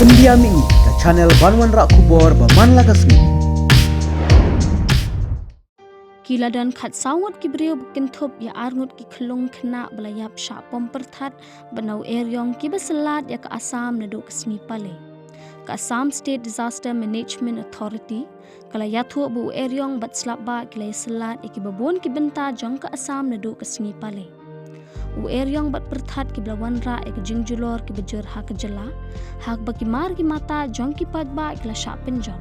India mi ke channel Banwan Rak Kubor Baman Lagasmi. Kila dan khat sangut ki beriu bikin thup ya arngut ki kelung kena belayap syak pom Pyrthat benau Eriong ki beselat ya ke Assam nadu kesni pale. Ke Assam State Disaster Management Authority kala yathu bu Eriong bat slaba kila selat iki babon ki benta jong ke Assam nadu kesni pale. U Eriong bat Pyrthat ki belawan ra ek jingjulor ki bejur ha ke Jylla hak baki mar ki mata jong ki padba kila syak penjot.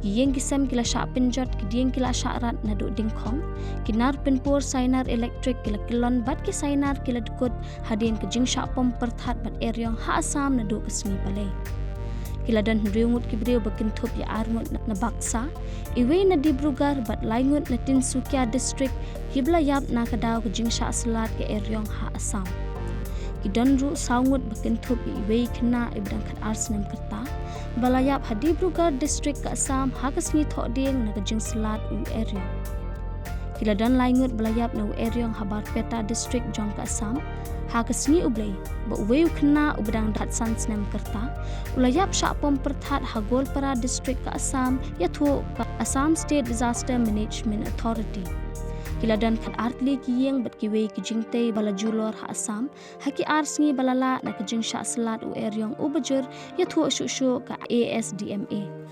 Yang kisam kila syak penjot ki dieng kila syarat naduk dingkong kinar penpur sainar elektrik kila kilon bat ki sainar kila dekut hadin ke jing syak pom Pyrthat bat Eriong ha Assam naduk kesmi pale. Kila dan riungut ki beriu bakin thup ya arngut na baksa iwe na dibrugar bat laingut na Tinsukia district kibla yap na kadau ke jing syak selat ke Eriong ha Assam. Kidan ru saungut bakin thup iwe kena ibdang kat arsnem kerta balayap Haduh district ke Assam ha kesni thok ding na ke jing selat u Eriong. Kila dan laingut balayap na u Eriong habar Pyrthat district jong ke Assam ha kesni ublay ba uwe kena ubdang dat sansnem kerta ulayap syak pom Pyrthat ha Golpara district ke Assam ya thu ke Assam State Disaster Management Authority. Kila dan kat artli ki yeng bat kiwe ki jingte bala julor ha Assam haki arsngi balala na ke jing syak selat u Eriong u bejur ya thu syu ke ASDMA.